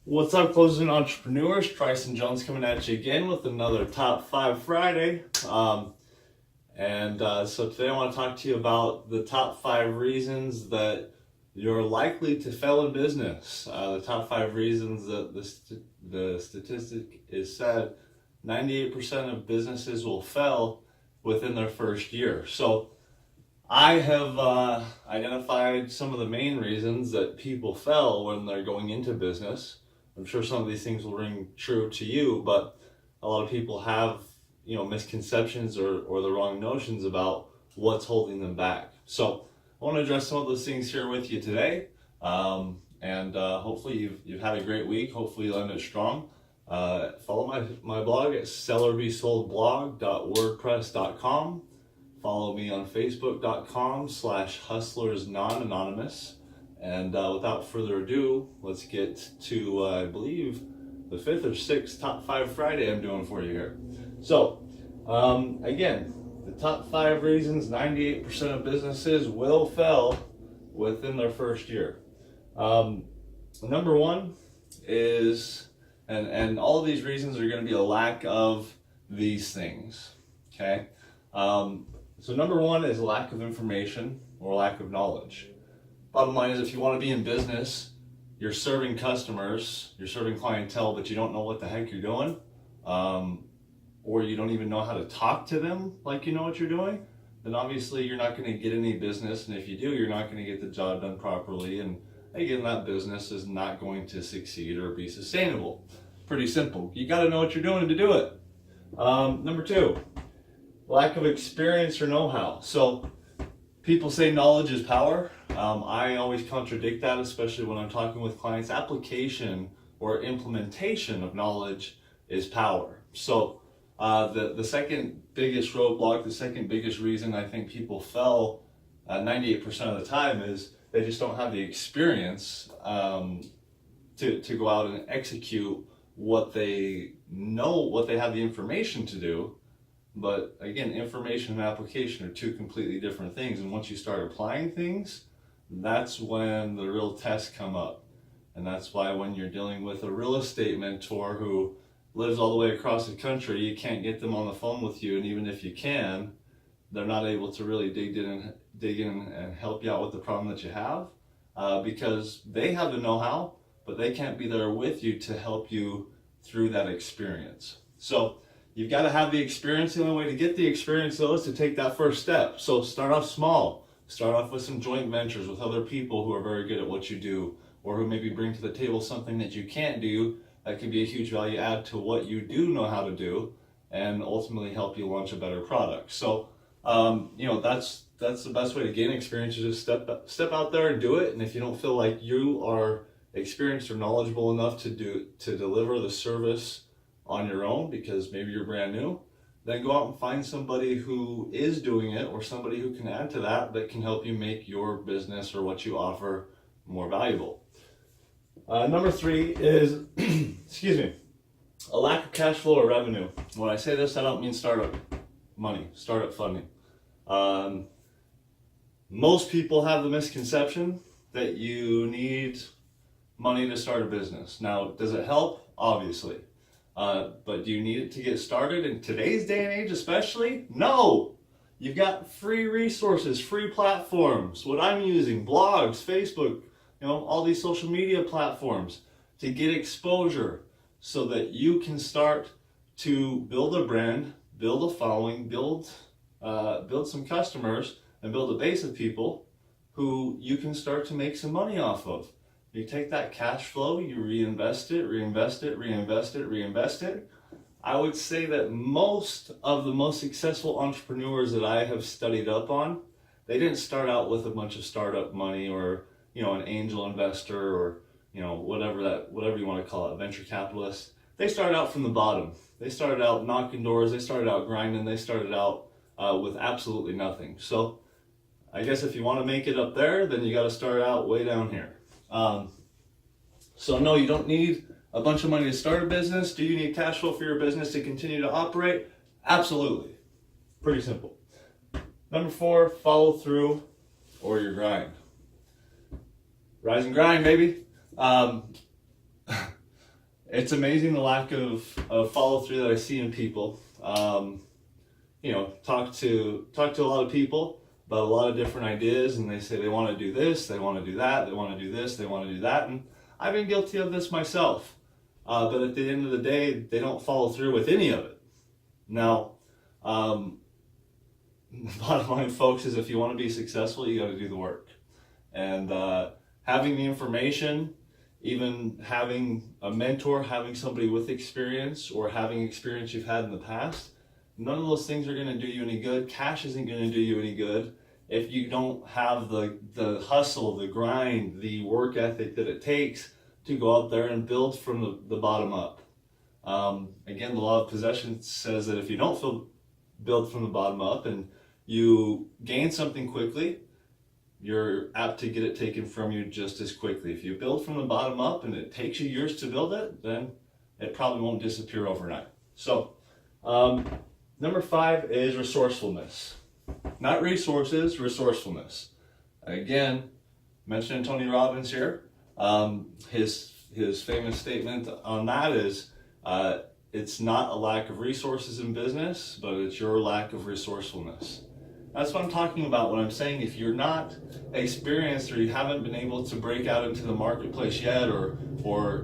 What's up, closing entrepreneurs? Tryson Jones coming at you again with another Top 5 Friday. So today I want to talk to you about the top 5 reasons that you're likely to fail in business. The top 5 reasons that the statistic is said 98% of businesses will fail within their first year. So I have identified some of the main reasons that people fail when they're going into business. I'm sure some of these things will ring true to you, but a lot of people have, misconceptions or the wrong notions about what's holding them back. So I want to address some of those things here with you today. Hopefully you've had a great week. Hopefully you'll end it strong. Follow my blog at sellerbesoldblog.wordpress.com. Follow me on facebook.com/hustlersnonanonymous. And without further ado, let's get to, I believe, the 5th or 6th Top 5 Friday I'm doing for you here. So, again, the top 5 reasons 98% of businesses will fail within their first year. Number one is, and all of these reasons are going to be a lack of these things, okay? So number one is lack of information or lack of knowledge. Bottom line is, if you want to be in business, you're serving customers, you're serving clientele, but you don't know what the heck you're doing, or you don't even know how to talk to them like you know what you're doing, then obviously you're not going to get any business, and if you do, you're not going to get the job done properly, and again, that business is not going to succeed or be sustainable. Pretty simple. You got to know what you're doing to do it. Number two, lack of experience or know-how. So people say knowledge is power. I always contradict that, especially when I'm talking with clients. Application or implementation of knowledge is power. So the second biggest roadblock, the second biggest reason I think people fail 98% of the time is they just don't have the experience to go out and execute what they know, what they have the information to do. But again, information and application are two completely different things. And once you start applying things, that's when the real tests come up. And that's why when you're dealing with a real estate mentor who lives all the way across the country, you can't get them on the phone with you. And even if you can, they're not able to really dig in and help you out with the problem that you have, because they have the know-how, but they can't be there with you to help you through that experience. So you've got to have the experience. The only way to get the experience, though, is to take that first step. So start off small. Start off with some joint ventures with other people who are very good at what you do, or who maybe bring to the table something that you can't do that can be a huge value add to what you do know how to do, and ultimately help you launch a better product. So, that's the best way to gain experience, is just step out there and do it. And if you don't feel like you are experienced or knowledgeable enough to deliver the service on your own, because maybe you're brand new, then go out and find somebody who is doing it, or somebody who can add to that can help you make your business or what you offer more valuable. Number 3 is, a lack of cash flow or revenue. When I say this, I don't mean startup money, startup funding. Most people have the misconception that you need money to start a business. Now, does it help? Obviously. But do you need it to get started in today's day and age especially? No! You've got free resources, free platforms. What I'm using, blogs, Facebook, all these social media platforms to get exposure so that you can start to build a brand, build a following, build some customers, and build a base of people who you can start to make some money off of. You take that cash flow, you reinvest it. I would say that most of the most successful entrepreneurs that I have studied up on, they didn't start out with a bunch of startup money, or an angel investor, or whatever you want to call it, a venture capitalist. They started out from the bottom. They started out knocking doors. They started out grinding. They started out with absolutely nothing. So I guess if you want to make it up there, then you got to start out way down here. So no, you don't need a bunch of money to start a business. Do you need cash flow for your business to continue to operate? Absolutely. Pretty simple. Number 4, follow through or your grind. Rise and grind, baby. it's amazing the lack of follow through that I see in people. You know, talk to a lot of people about a lot of different ideas, and they say they want to do this, they want to do that, they want to do this, they want to do that, and I've been guilty of this myself. But at the end of the day, they don't follow through with any of it. Now, bottom line, folks, is if you want to be successful, you got to do the work. And having the information, even having a mentor, having somebody with experience, or having experience you've had in the past, none of those things are going to do you any good. Cash isn't going to do you any good if you don't have the hustle, the grind, the work ethic that it takes to go out there and build from the bottom up. Again, the law of possession says that if you don't build from the bottom up and you gain something quickly, you're apt to get it taken from you just as quickly. If you build from the bottom up and it takes you years to build it, then it probably won't disappear overnight. So, number 5 is resourcefulness. Not resources, resourcefulness. Again, mentioning Tony Robbins here. His famous statement on that is, it's not a lack of resources in business, but it's your lack of resourcefulness. That's what I'm talking about when I'm saying if you're not experienced or you haven't been able to break out into the marketplace yet, or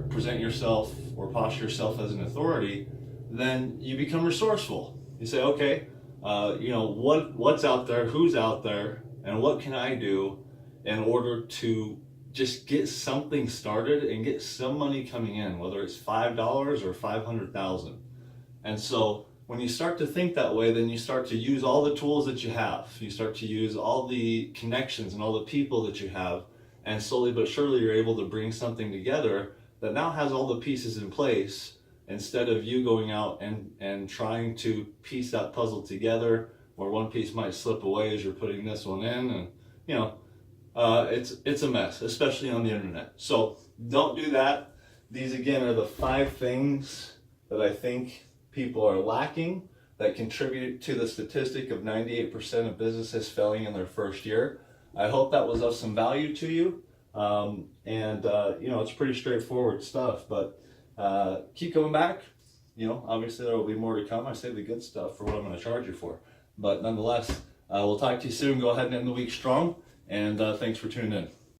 present yourself or posture yourself as an authority, then you become resourceful. You say, okay, you know, what's out there, who's out there, and what can I do in order to just get something started and get some money coming in, whether it's $5 or $500,000. And so when you start to think that way, then you start to use all the tools that you have. You start to use all the connections and all the people that you have, and slowly but surely you're able to bring something together that now has all the pieces in place, instead of you going out and trying to piece that puzzle together, where one piece might slip away as you're putting this one in, and you know, it's a mess, especially on the internet. So don't do that. These again are the 5 things that I think people are lacking that contribute to the statistic of 98% of businesses failing in their first year. I hope that was of some value to you. You know, it's pretty straightforward stuff, but keep coming back. You know, obviously there will be more to come. I say the good stuff for what I'm going to charge you for. But nonetheless, we'll talk to you soon. Go ahead and end the week strong. And thanks for tuning in.